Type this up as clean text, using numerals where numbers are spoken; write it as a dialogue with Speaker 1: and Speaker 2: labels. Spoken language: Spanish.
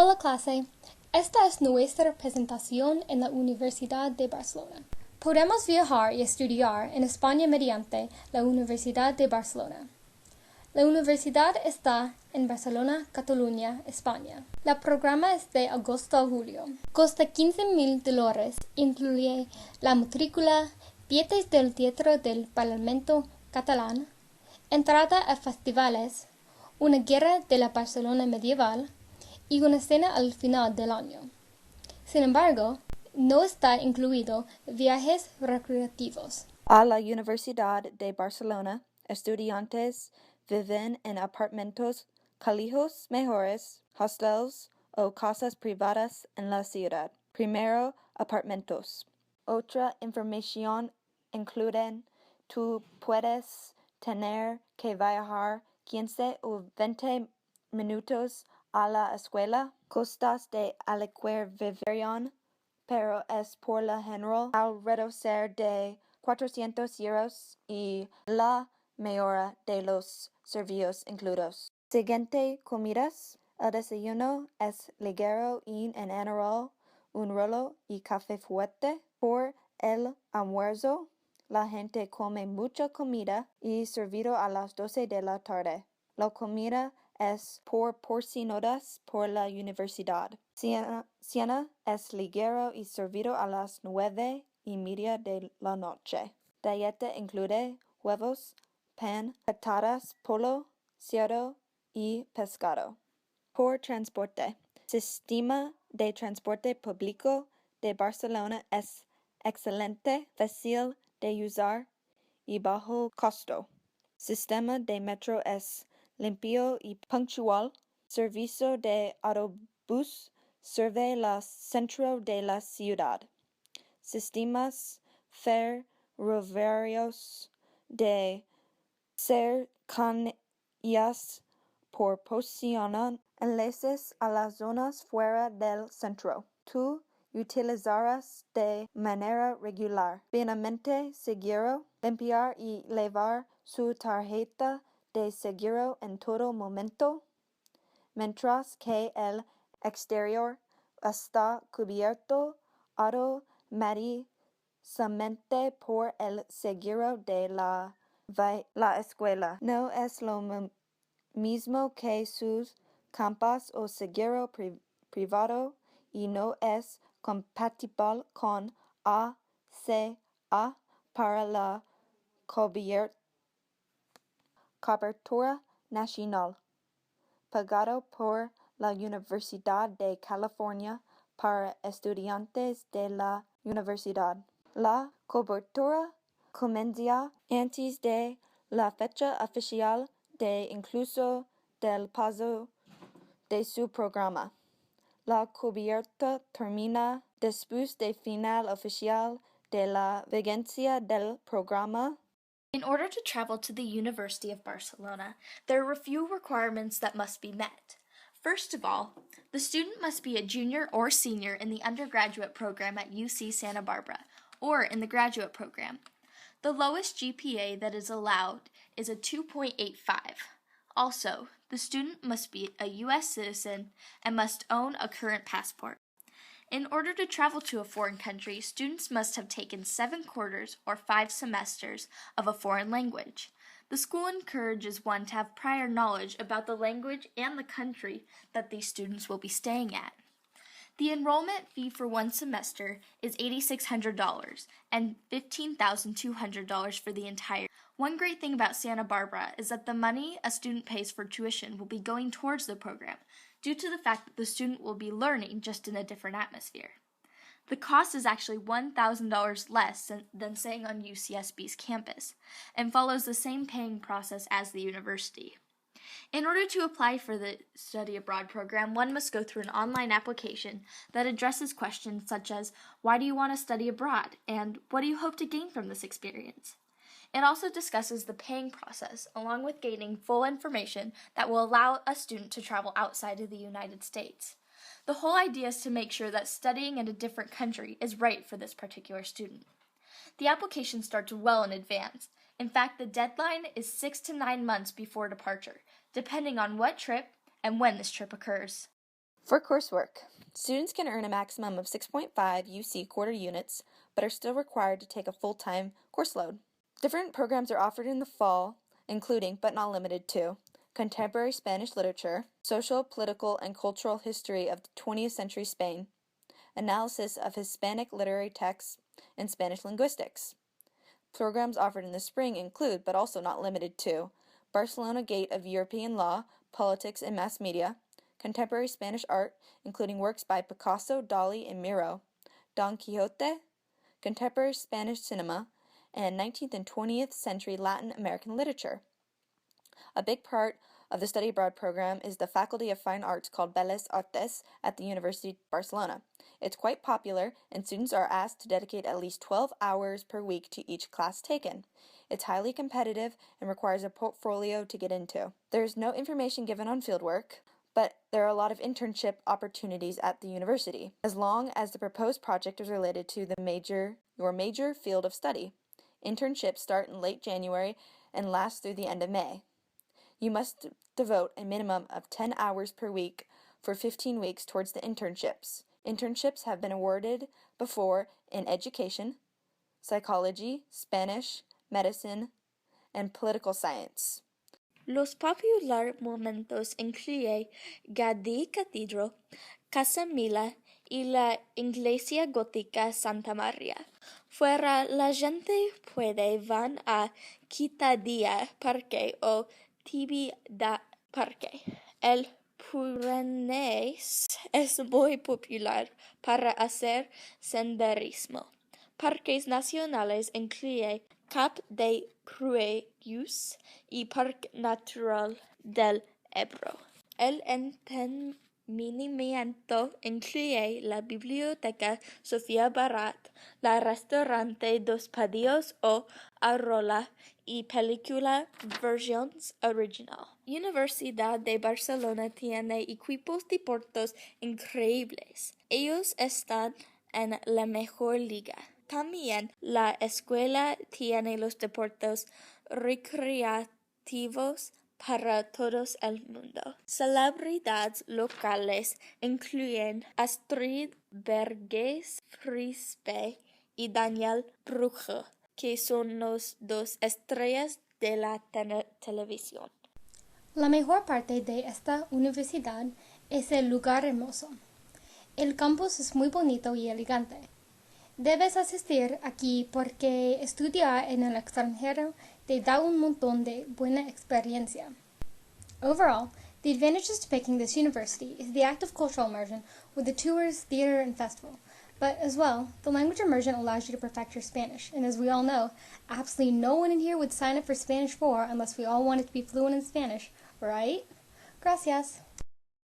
Speaker 1: Hola clase, esta es nuestra presentación en la Universidad de Barcelona. Podemos viajar y estudiar en España mediante la Universidad de Barcelona. La universidad está en Barcelona, Cataluña, España. El programa es de agosto a julio. Costa $15,000, incluye la matrícula, billetes del teatro del Parlamento catalán, entrada a festivales, una guerra de la Barcelona medieval y una cena al final del año. Sin embargo, no está incluido viajes recreativos.
Speaker 2: A la Universidad de Barcelona, estudiantes viven en apartamentos, callejones mejores, hostels o casas privadas en la ciudad. Primero, apartamentos. Otra información incluye tú puedes tener que viajar 15 o 20 minutos a la escuela. Costas de alquiler varían, pero es por lo general alrededor de 400 euros y la mayoría de los servicios incluidos. Siguiente, comidas. El desayuno es ligero y en general un rollo y café fuerte. Por el almuerzo, la gente come mucha comida y servido a las 12 de la tarde. La comida es por porcionadas por la universidad. Cena es ligero y servido a las 9:30 de la noche. Dieta incluye huevos, pan, patatas, pollo, cerdo y pescado. Por transporte. Sistema de transporte público de Barcelona es excelente, fácil de usar y bajo costo. Sistema de metro es limpio y puntual. Servicio de autobús sirve el centro de la ciudad. Sistemas ferroviarios de cercanías proporcionan enlaces a las zonas fuera del centro. Tú utilizarás de manera regular, finamente seguro, limpiar y llevar su tarjeta de seguro en todo momento, mientras que el exterior está cubierto automáticamente por el seguro de la escuela. No es lo mismo que sus campus o seguro privado y no es compatible con ACA para la cobertura nacional, pagado por la Universidad de California para estudiantes de la universidad. La cobertura comienza antes de la fecha oficial de incluso del paso de su programa. La cubierta termina después del final oficial de la vigencia del programa.
Speaker 3: In order to travel to the University of Barcelona, there are a few requirements that must be met. First of all, the student must be a junior or senior in the undergraduate program at UC Santa Barbara, or in the graduate program. The lowest GPA that is allowed is a 2.85. Also, the student must be a U.S. citizen and must own a current passport. In order to travel to a foreign country, students must have taken 7 quarters or 5 semesters of a foreign language. The school encourages one to have prior knowledge about the language and the country that these students will be staying at. The enrollment fee for one semester is $8,600 and $15,200 for the entire. One great thing about Santa Barbara is that the money a student pays for tuition will be going towards the program, due to the fact that the student will be learning just in a different atmosphere. The cost is actually $1,000 less than staying on UCSB's campus, and follows the same paying process as the university. In order to apply for the study abroad program, one must go through an online application that addresses questions such as, why do you want to study abroad, and what do you hope to gain from this experience? It also discusses the paying process, along with gaining full information that will allow a student to travel outside of the United States. The whole idea is to make sure that studying in a different country is right for this particular student. The application starts well in advance. In fact, the deadline is 6 to 9 months before departure, depending on what trip and when this trip occurs.
Speaker 2: For coursework, students can earn a maximum of 6.5 UC quarter units, but are still required to take a full-time course load. Different programs are offered in the fall, including, but not limited to, contemporary Spanish literature, social, political, and cultural history of the 20th century Spain, analysis of Hispanic literary texts, and Spanish linguistics. Programs offered in the spring include, but also not limited to, Barcelona Gate of European Law, Politics, and Mass Media, contemporary Spanish art, including works by Picasso, Dali, and Miro, Don Quixote, contemporary Spanish cinema, and 19th and 20th century Latin American literature. A big part of the study abroad program is the Faculty of Fine Arts called Belles Artes at the University of Barcelona. It's quite popular, and students are asked to dedicate at least 12 hours per week to each class taken. It's highly competitive and requires a portfolio to get into. There is no information given on fieldwork, but there are a lot of internship opportunities at the university, as long as the proposed project is related to your major field of study. Internships start in late January and last through the end of May. You must devote a minimum of 10 hours per week for 15 weeks towards the internships. Internships have been awarded before in education, psychology, Spanish, medicine, and political science.
Speaker 3: Los popular momentos incluyen Gaudí Cathedral, Casa Mila y la Iglesia Gótica Santa María. Fuera la gente puede van a Quitadilla Parque o Tibida Parque. El Pyrenees es muy popular para hacer senderismo. Parques nacionales incluyen Cap de Creus y Parque Natural del Ebro. El entretenimiento incluye la Biblioteca Sofía Barat, la Restaurante Dos Padillos o Arola y película Versions Original. Universidad de Barcelona tiene equipos deportivos increíbles. Ellos están en la mejor liga. También la escuela tiene los deportes recreativos para todo el mundo. Celebridades locales incluyen Astrid Berges Frisbe y Daniel Brügge, que son los dos estrellas de la televisión.
Speaker 1: La mejor parte de esta universidad es el lugar hermoso. El campus es muy bonito y elegante. Debes asistir aquí porque estudiar en el extranjero te da un montón de buena experiencia. Overall, the advantages to picking this university is the active cultural immersion with the tours, theater, and festival. But as well, the language immersion allows you to perfect your Spanish. And as we all know, absolutely no one in here would sign up for Spanish 4 unless we all wanted to be fluent in Spanish, right? Gracias.